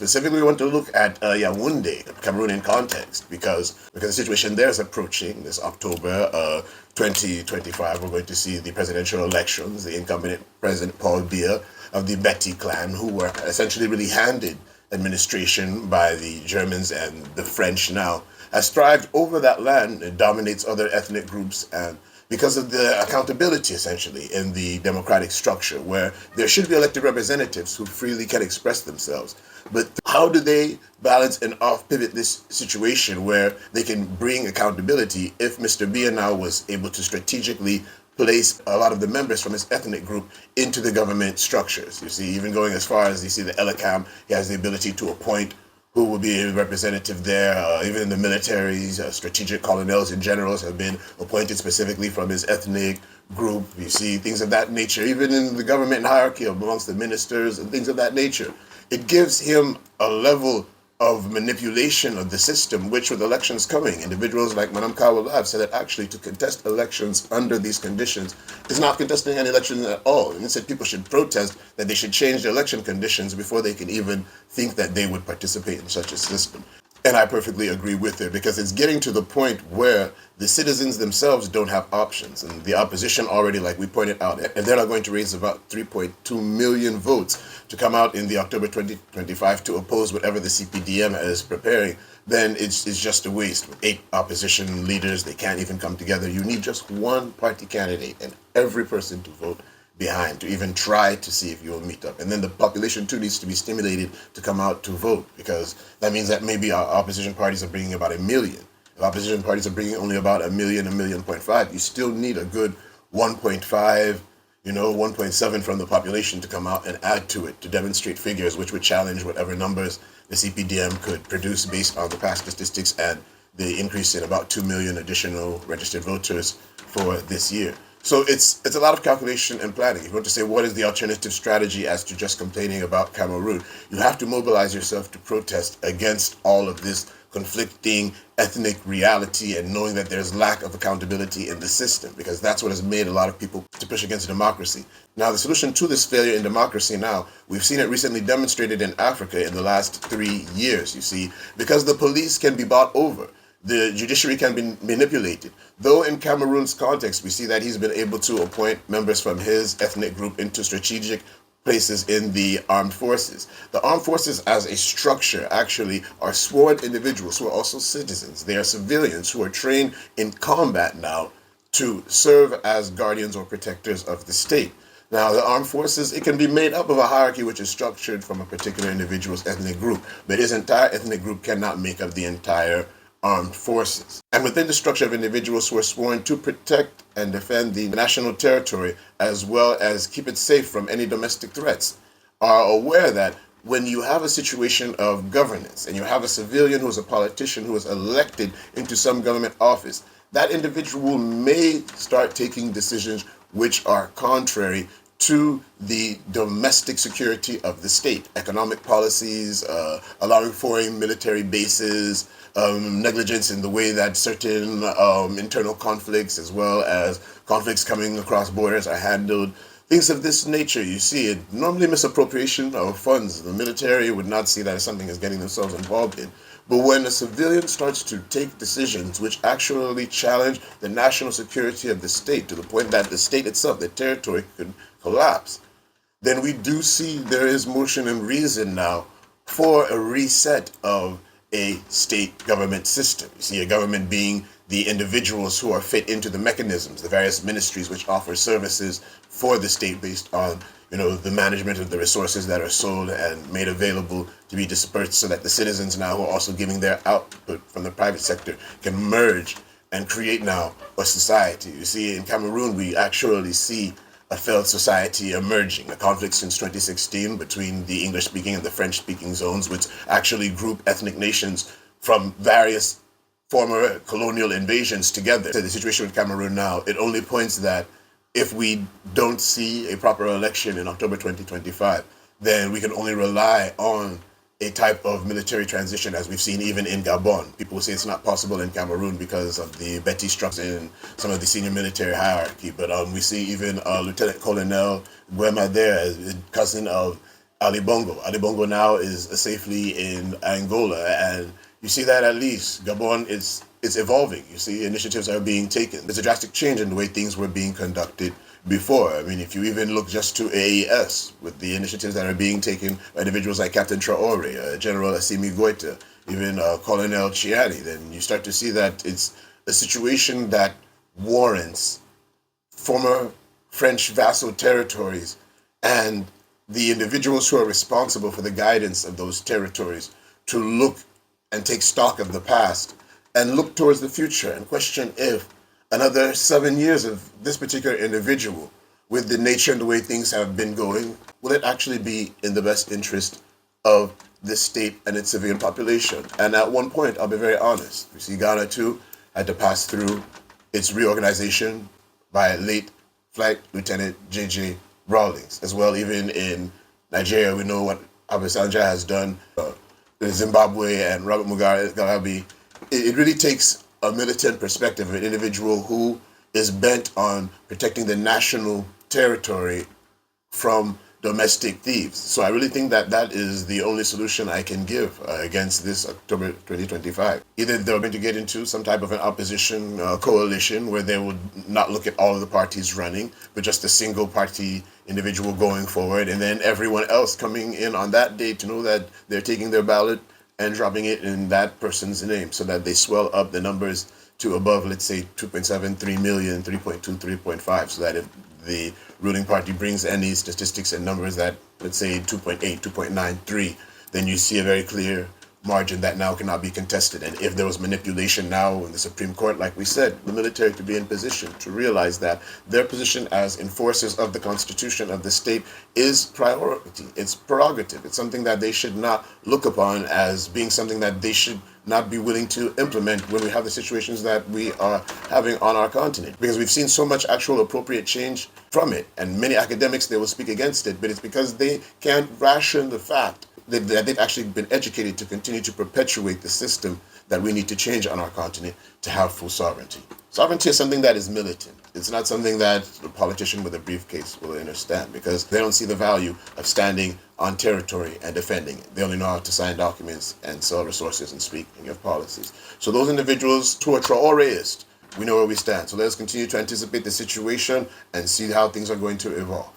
Specifically, we want to look at Yaoundé, Cameroon in context, because the situation there is approaching. This October 2025, we're going to see the presidential elections. The incumbent President Paul Biya of the Betty clan, who were essentially really handed administration by the Germans and the French now, has thrived over that land and dominates other ethnic groups, and because of the accountability essentially in the democratic structure where there should be elected representatives who freely can express themselves. But how do they balance and off pivot this situation where they can bring accountability if Mr. Biya now was able to strategically place a lot of the members from his ethnic group into the government structures? You see, even going as far as you see the Elecam, he has the ability to appoint who will be a representative there. Even in the militaries, strategic colonels and generals have been appointed specifically from his ethnic group. You see things of that nature, even in the government hierarchy amongst the ministers and things of that nature. It gives him a level of manipulation of the system, which with elections coming, individuals like Madame Nkaa'laa have said that actually to contest elections under these conditions is not contesting any elections at all. And instead people should protest that they should change the election conditions before they can even think that they would participate in such a system. And I perfectly agree with it, because it's getting to the point where the citizens themselves don't have options. And the opposition already, like we pointed out, if they're not going to raise about 3.2 million votes to come out in the October 2025 to oppose whatever the CPDM is preparing, then it's just a waste. With 8 opposition leaders, they can't even come together. You need just one party candidate and every person to vote behind to even try to see if you'll meet up. And then the population too needs to be stimulated to come out to vote, because that means that maybe our opposition parties are bringing about 1 million. If opposition parties are bringing only about 1 million, 1.5 million, you still need a good 1.5, 1.7 from the population to come out and add to it to demonstrate figures which would challenge whatever numbers the CPDM could produce based on the past statistics and the increase in about 2 million additional registered voters for this year. So it's a lot of calculation and planning. If you want to say what is the alternative strategy as to just complaining about Cameroon, you have to mobilize yourself to protest against all of this conflicting ethnic reality and knowing that there's lack of accountability in the system, because that's what has made a lot of people to push against democracy. Now, the solution to this failure in democracy now, we've seen it recently demonstrated in Africa in the last 3 years, you see, because the police can be bought over. The judiciary can be manipulated. Though in Cameroon's context, we see that he's been able to appoint members from his ethnic group into strategic places in the armed forces. The armed forces as a structure actually are sworn individuals who are also citizens. They are civilians who are trained in combat now to serve as guardians or protectors of the state. Now, the armed forces, it can be made up of a hierarchy which is structured from a particular individual's ethnic group, but his entire ethnic group cannot make up the entire armed forces. And within the structure of individuals who are sworn to protect and defend the national territory as well as keep it safe from any domestic threats, are aware that when you have a situation of governance and you have a civilian who is a politician who is elected into some government office, that individual may start taking decisions which are contrary to the domestic security of the state, economic policies, allowing foreign military bases, negligence in the way that certain internal conflicts as well as conflicts coming across borders are handled. Things of this nature, you see it. Normally misappropriation of funds. The military would not see that as something as getting themselves involved in. But when a civilian starts to take decisions which actually challenge the national security of the state to the point that the state itself, the territory, could collapse, then we do see there is motion and reason now for a reset of a state government system. You see, a government being the individuals who are fit into the mechanisms, the various ministries which offer services for the state based on, the management of the resources that are sold and made available to be dispersed, so that the citizens now who are also giving their output from the private sector can merge and create now a society. You see, in Cameroon, we actually see a failed society emerging, a conflict since 2016 between the English-speaking and the French-speaking zones, which actually group ethnic nations from various former colonial invasions together. So the situation with Cameroon now, it only points that if we don't see a proper election in October 2025, then we can only rely on a type of military transition as we've seen even in Gabon. People say it's not possible in Cameroon because of the Betty structure in some of the senior military hierarchy. But we see even Lieutenant Colonel Guema there, cousin of Ali Bongo. Ali Bongo now is safely in Angola, and you see that at least Gabon is it's evolving. You see initiatives are being taken. There's a drastic change in the way things were being conducted before. I mean, if you even look just to AES with the initiatives that are being taken by individuals like Captain Traore, General Assimi Goita, even Colonel Chiani, then you start to see that it's a situation that warrants former French vassal territories and the individuals who are responsible for the guidance of those territories to look and take stock of the past and look towards the future and question if another 7 years of this particular individual, with the nature and the way things have been going, will it actually be in the best interest of this state and its civilian population? And at one point, I'll be very honest, you see Ghana too had to pass through its reorganization by late Flight Lieutenant J.J. Rawlings. As well, even in Nigeria, we know what Obasanjo has done. In Zimbabwe and Robert Mugabe, it really takes a militant perspective, an individual who is bent on protecting the national territory from domestic thieves. So I really think that that is the only solution I can give against this October 2025. Either they're going to get into some type of an opposition coalition where they would not look at all of the parties running, but just a single party individual going forward, and then everyone else coming in on that day to know that they're taking their ballot and dropping it in that person's name so that they swell up the numbers to above, let's say, 2.7, 3 million, 3.2, 3.5, so that if the ruling party brings any statistics and numbers that, let's say, 2.8, 2.93, then you see a very clear margin that now cannot be contested. And if there was manipulation now in the Supreme Court, like we said, the military to be in position to realize that their position as enforcers of the Constitution of the state is priority. It's prerogative. It's something that they should not look upon as being something that they should not be willing to implement when we have the situations that we are having on our continent. Because we've seen so much actual appropriate change from it. And many academics, they will speak against it, but it's because they can't ration the fact that they've actually been educated to continue to perpetuate the system that we need to change on our continent to have full sovereignty. Sovereignty is something that is militant. It's not something that a politician with a briefcase will understand, because they don't see the value of standing on territory and defending it. They only know how to sign documents and sell resources and speak and give policies. So those individuals who are Traoreist, we know where we stand. So let us continue to anticipate the situation and see how things are going to evolve.